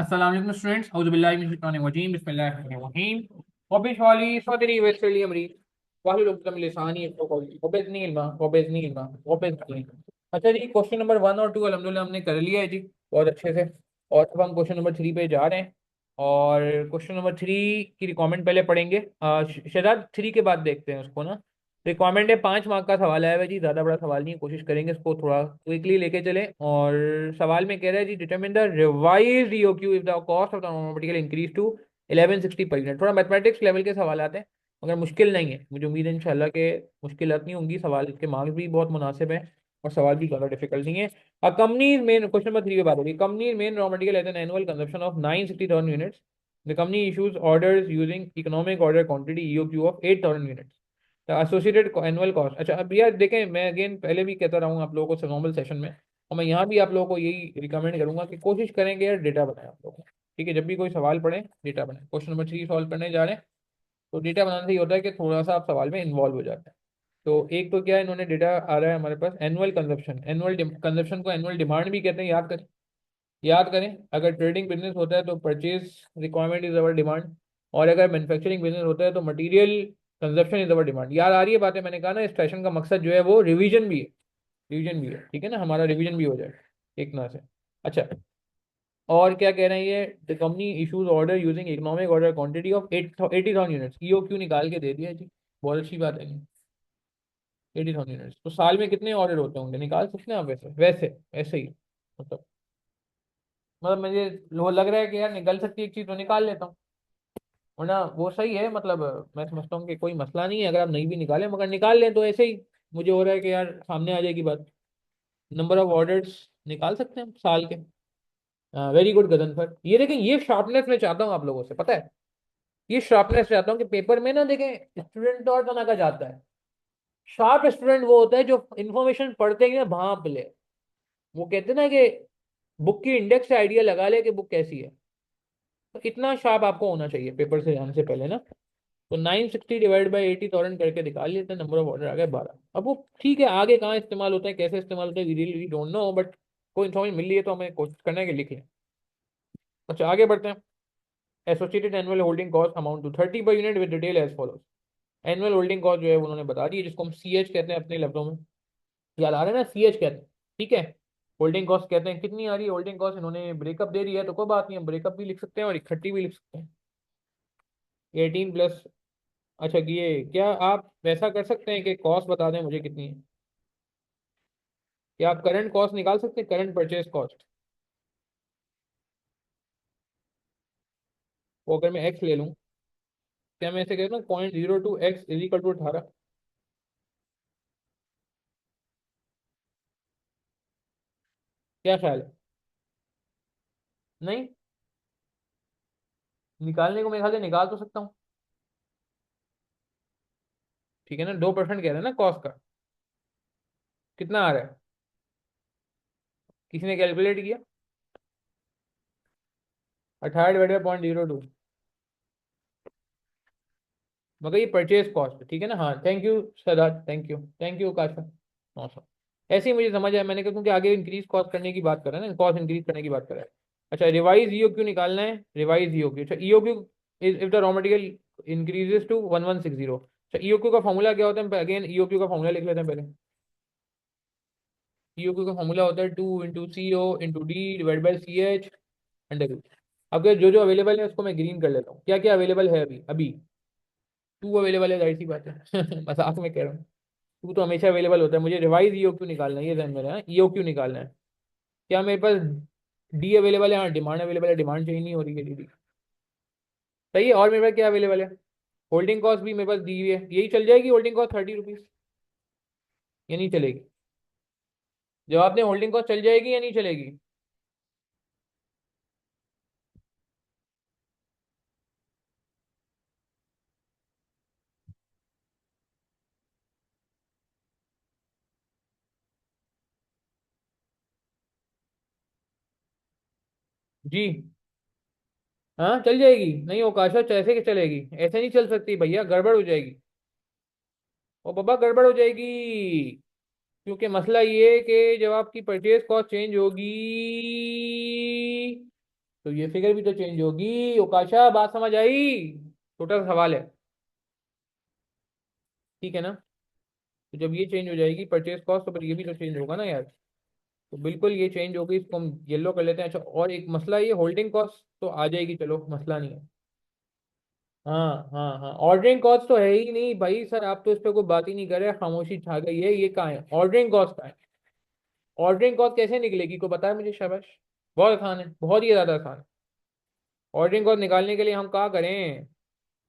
अस्सलाम वालेकुम स्टूडेंट्स औज़ु बिल्लाहि मिनश शैतानिर रजीम बिस्मिल्लाहिर्रहमानिर्रहीम वबिशवाली सदरी वयस्सिरली अमरी वाहिल उक़दम मिन लिसानी यफ़क़हू क़ौली वबिज़्नी इल्मा वबिज़्नी इल्मा वबिज़्नी इल्मा। अच्छा जी, क्वेश्चन नंबर 1 और 2 अल्हम्दुलिल्लाह हमने कर लिया है जी, बहुत अच्छे से। और अब हम क्वेश्चन नंबर 3 पे जा रहे हैं। और क्वेश्चन नंबर 3 की रिक्वायरमेंट पहले पढ़ेंगे। शहजाद 3 के बाद देखते हैं उसको ना। रिक्वायरमेंट है 5 मार्क का सवाल आया हुआ है जी, ज़्यादा बड़ा सवाल नहीं है, कोशिश करेंगे इसको थोड़ा क्विकली लेके चलें। और सवाल में कह रहा है जी, determine the revised EOQ if the cost of the material increase to 1160 per unit. थोड़ा मैथमेटिक्स लेवल के सवाल आते हैं, मगर मुश्किल नहीं है। मुझे उम्मीद है इंशाल्लाह के मुश्किल नहीं होंगी। सवाल के मार्क्स भी बहुत मुनासिब हैं और सवाल भी ज़्यादा डिफिकल्ट नहीं है। A company main question number 3 पे बात हो रही है। Company main raw material at an annual consumption of 960,000 units. The company issues orders using economic order quantity EOQ of 8,000 units. Associated annual cost. अच्छा, अब यार देखें, मैं अगेन पहले भी कहता रहा हूँ आप लोगों को नॉर्मल सेशन में, और मैं यहाँ भी आप लोगों को यही रिकमेंड करूंगा कि कोशिश करेंगे यार डेटा बनाएं आप लोग। ठीक है, जब भी कोई सवाल पढ़े डेटा बनाएं। क्वेश्चन नंबर 3 सॉल्व करने जा रहे हैं, तो डेटा बनाने से ये होता है कि थोड़ा सा आप सवाल में इन्वॉल्व हो जाते हैं। तो एक तो क्या है, इन्होंने डेटा आ रहा है हमारे पास एनुअल कंजप्शन। एनुअल कंजप्शन को एनुअल डिमांड भी कहते हैं, याद करें। याद करें, अगर ट्रेडिंग बिजनेस होता है तो purchase requirement is our demand, और अगर मैन्युफैक्चरिंग बिजनेस होता है तो material consumption is our demand. याद आ रही है बातें? मैंने कहा ना, इस सेशन का मकसद जो है वो रिवीजन भी है। रिवीजन भी है, ठीक है ना, हमारा रिवीजन भी हो जाए एक ना से। अच्छा, और क्या कह रहे हैं ये, the company issues order using economic order quantity of 80,000 units. EOQ निकाल के दे दिया जी, बहुत अच्छी बात है। 80,000 यूनिट्स तो साल में कितने ऑर्डर होते होंगे, निकाल सकते हैं आप? वैसे वैसे ऐसे ही मतलब मुझे वो लग रहा है कि यार निकल सकती है एक चीज, तो निकाल लेता हूँ। वरना वो सही है, मतलब मैं समझता हूँ कि कोई मसला नहीं है अगर आप नहीं भी निकालें, मगर निकाल लें तो ऐसे ही मुझे हो रहा है कि यार सामने आ जाएगी बात। नंबर ऑफ ऑर्डर्स निकाल सकते हैं हम साल के। Very good Ghazanfar. ये देखें, ये शार्पनेस मैं चाहता हूँ आप लोगों से, पता है, ये शार्पनेस चाहता हूँ कि पेपर में ना देखें स्टूडेंट और तना का जाता है। शार्प स्टूडेंट वो होता है जो इंफॉर्मेशन पढ़ते ही ना भांप ले। वो कहते हैं ना कि बुक की इंडेक्स से आइडिया लगा ले कि बुक कैसी है। तो इतना शार्प आपको होना चाहिए पेपर से जाने से पहले ना। तो 960 डिवाइड बाई 80,000 करके निकाल लेते हैं, नंबर ऑफ ऑर्डर आ गए 12। अब वो ठीक है, आगे कहाँ इस्तेमाल होता है, कैसे इस्तेमाल होता है, we really don't know, but कोई इन्फॉर्मेशन मिल रही है तो हमें कोशिश करना है कि लिख लें। अच्छा, आगे बढ़ते हैं। Associated annual holding cost amount to 30 per unit with detail as follows. Annual holding cost जो है उन्होंने बता दी है, जिसको हम सी एच कहते हैं अपने लफ्जों में। याद आ रहा है ना, सी एच कहते हैं, ठीक है। होल्डिंग कॉस्ट कहते हैं। कितनी आ रही है होल्डिंग कॉस्ट, इन्होंने ब्रेकअप दे दिया है तो कोई बात नहीं, हम ब्रेकअप भी लिख सकते हैं और इकट्ठी भी लिख सकते हैं। 18 प्लस। अच्छा, ये क्या आप वैसा कर सकते हैं कि कॉस्ट बता दें मुझे कितनी है? क्या आप करंट कॉस्ट निकाल सकते हैं, करंट परचेज कॉस्ट? वो अगर मैं एक्स ले लूँ, क्या मैं ऐसे कहता हूँ 0.02 एक्स इज इक्वल टू 18? क्या ख्याल है? नहीं, निकालने को मेरे ख्याल से निकाल तो सकता हूँ। ठीक है ना, 2% कह रहे हैं ना कॉस्ट का। कितना आ रहा है? किसी ने कैलकुलेट किया? 18/0.02। मगर ये परचेज कॉस्ट, ठीक है ना। हाँ, thank you Saadat, thank you काशा। 900। ऐसे ही मुझे समझ आया, मैंने कहा क्योंकि आगे इंक्रीज कॉस्ट करने की बात कर रहे हैं ना, कॉस्ट इंक्रीज करने की बात कर रहा है। अच्छा, रिवाइज ईओ क्यू निकालना है। रिवाइज ईओ क्यू, अच्छा EO Q is if the raw material increases to 1160। अच्छा, ईओ क्यू का फॉर्मूला क्या होता है? अगेन ईओ क्यू का फॉर्मूला लिख लेते हैं पहले। ईओ क्यू का फॉर्मूला होता है 2 × CO × D/CH अंडर। अब जो जो अवेलेबल है उसको मैं ग्रीन कर लेता हूँ। क्या क्या अवेलेबल है अभी अभी? टू अवेलेबल है, जाहिर सी बात है। मजाक में कह रहा हूँ। टू तो हमेशा अवेलेबल होता है। मुझे रिवाइज ईओ क्यू निकालना है, ये ध्यान में रहा, ईओ क्यू निकालना है। क्या मेरे पास डी अवेलेबल है? हाँ, डिमांड अवेलेबल है, डिमांड चेंज नहीं हो रही है डी। सही है। और मेरे पास क्या अवेलेबल है? होल्डिंग कॉस्ट भी मेरे पास दी हुई है, यही चल जाएगी होल्डिंग कॉस्ट 30 रुपीज, ये नहीं चलेगी? जवाब दें, होल्डिंग कॉस्ट चल जाएगी या नहीं चलेगी? जी। हाँ, चल जाएगी। नहीं वो काशा, ऐसे कि चलेगी? ऐसे नहीं चल सकती भैया, गड़बड़ हो जाएगी। ओ बाबा, गड़बड़ हो जाएगी। क्योंकि मसला ये है कि जब आपकी परचेज कॉस्ट चेंज होगी तो ये फिगर भी तो चेंज होगी। ओकाशा, बात समझ आई? छोटा सा सवाल है, ठीक है ना? तो जब ये चेंज हो जाएगी परचेज कॉस्ट, तो फिर ये भी तो चेंज होगा ना यार। तो बिल्कुल ये चेंज होगी, इसको हम येलो कर लेते हैं। अच्छा, और एक मसला, ये होल्डिंग कॉस्ट तो आ जाएगी, चलो मसला नहीं है। हाँ हाँ हाँ, ऑर्डरिंग कॉस्ट तो है ही नहीं भाई सर, आप तो इस पे कोई बात ही नहीं कर रहे, खामोशी छा गई है। ये कहाँ है ऑर्डरिंग कॉस्ट? कहाँ है ऑर्डरिंग कॉस्ट? कैसे निकलेगी, को पता है मुझे? शाबाश, बहुत आसान है, बहुत ही ज्यादा आसान है। ऑर्डरिंग कॉस्ट निकालने के लिए हम क्या करें?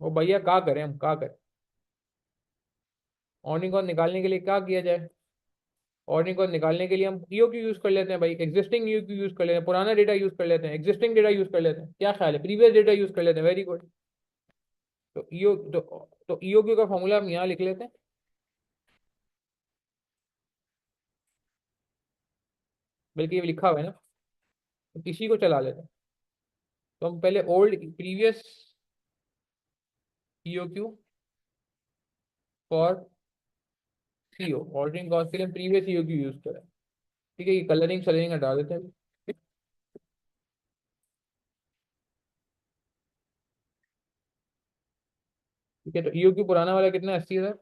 वो भैया क्या करें, हम क्या करें? ऑर्डरिंग कॉस्ट निकालने के लिए क्या किया जाए? ऑर्डरिंग कॉस्ट निकालने के लिए हम ईओक्यू यूज कर लेते हैं भाई, एग्जिस्टिंग ईओक्यू यूज कर लेते हैं, पुराना डेटा यूज कर लेते हैं, एग्जिस्टिंग डेटा यूज कर लेते हैं। क्या ख्याल है? प्रीवियस डेटा यूज कर लेते हैं, वेरी गुड। तो ईओ तो ईओक्यू का फॉर्मूला हम यहाँ लिख लेते हैं, बल्कि ये लिखा हुआ है ना, तो इसी को चला लेते हैं। तो हम पहले old previous EOQ for CO, ordering cost के लिए प्रीवियस ईओक्यू यूज करें। ठीक है, ये कलरिंग सलरिंग हटा देते हैं। ठीक है, तो ईओक्यू पुराना वाला कितना है? 80,000।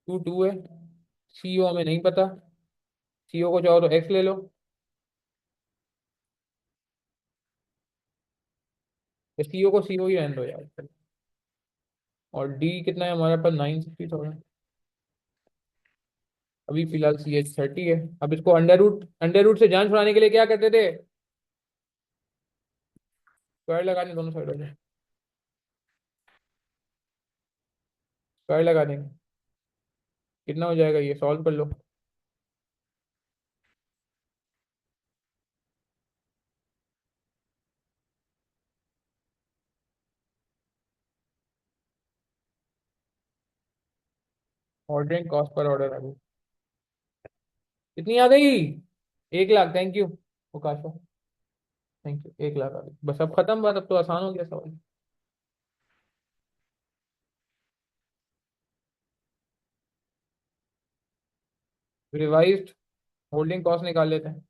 टू टू है। सीओ हमें नहीं पता, सीओ को चाहो तो एक्स ले लो। सीओ को सीओ ही रहने दो यार। और डी कितना है हमारे पास? 960,000। अभी फिलहाल CH 30 है। अब इसको अंडर रूट से जान छुड़ाने के लिए क्या करते थे? स्क्वायर लगा दें दोनों साइडों में, स्क्वायर लगा देंगे। कितना हो जाएगा, ये सॉल्व कर लो। ऑर्डरिंग कॉस्ट पर ऑर्डर आ गई, कितनी आ गई? 1 lakh, thank you Okasha, thank you. 1 lakh आ गई, बस अब खत्म बात, अब तो आसान हो गया सवाल। रिवाइज्ड होल्डिंग कॉस्ट निकाल लेते हैं।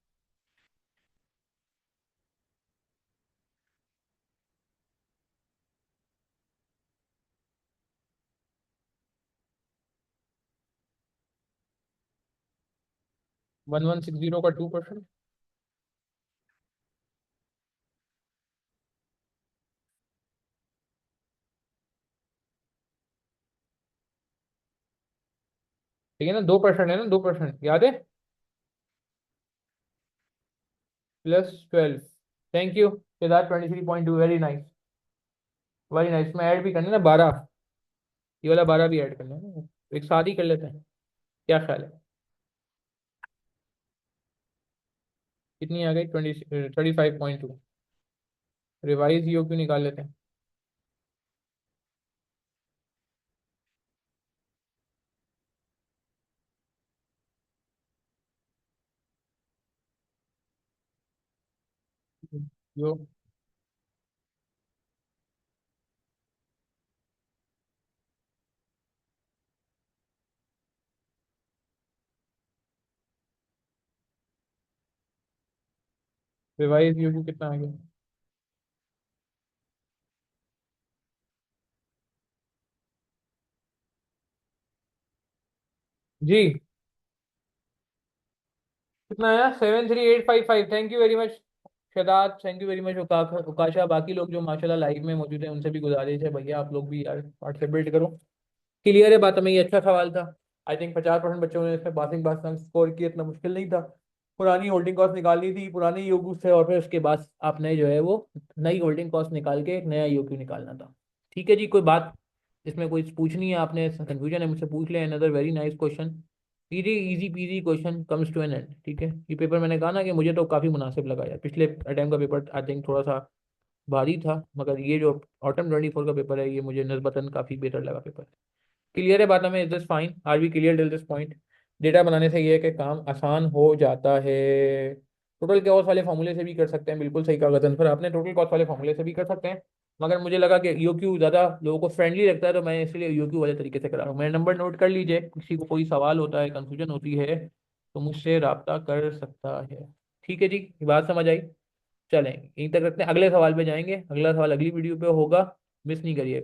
1160 का 2%। ठीक है ना, 2% है ना, 2% याद है? +12, thank you. 23.2, very nice, very nice. में ऐड भी करना है ना 12, ये वाला 12 भी ऐड करना है ना, एक साथ ही कर लेते हैं। क्या ख्याल है? कितनी आ गई? 35.2। रिवाइज ईओ क्यों निकाल लेते हैं। जो रिवाइज ईओ क्यों कितना आ गया? जी, कितना आया? 73855, thank you very much Shahdad, thank you very much Ukasha. बाकी लोग जो माशाल्लाह लाइव में मौजूद हैं, उनसे भी गुजारिश है भैया आप लोग भी यार पार्टिसिपेट करो। क्लियर है बात हमें? ये अच्छा सवाल था। आई थिंक 50% बच्चों ने इसमें पासिंग पास स्कोर किया, इतना मुश्किल नहीं था। पुरानी होल्डिंग कॉस्ट निकालनी थी, पुराने ईओक्यू से, और फिर उसके बाद आपने जो है वो नई होल्डिंग कॉस्ट निकाल के एक नया ईओक्यू निकालना था। ठीक है जी, कोई बात इसमें कोई पूछनी है आपने, कंफ्यूजन है, मुझसे पूछ लें। Another very nice question, easy easy peasy question comes to an end. ठीक है, ये पेपर मैंने कहा ना कि मुझे तो काफ़ी मुनासिब लगा यार। पिछले अटैम्प का पेपर आई थिंक थोड़ा सा भारी था, मगर ये जो ऑटम 24 का पेपर है, ये मुझे नस्बतन काफ़ी बेहतर लगा पेपर। क्लियर है बात हमें? Is this fine? Are we clear till this point? Data बनाने से ये है कि काम आसान हो जाता है। टोटल कॉस्ट वाले फॉर्मूले से भी कर सकते हैं, बिल्कुल सही कहा गगन सर आपने, टोटल कॉस्ट वाले फॉर्मूले से भी कर सकते हैं। मगर मुझे लगा कि ईओक्यू ज़्यादा लोगों को फ्रेंडली लगता है, तो मैं इसलिए ईओक्यू वाले तरीके से करा रहा हूँ। मेरा नंबर नोट कर लीजिए, किसी को कोई सवाल होता है, कंफ्यूजन होती है, तो मुझसे रब्ता कर सकता है। ठीक है जी, ये बात समझ आई? चलें यहीं तक रखते हैं, अगले सवाल पे जाएंगे, अगला सवाल अगली वीडियो पे होगा, मिस नहीं करिएगा।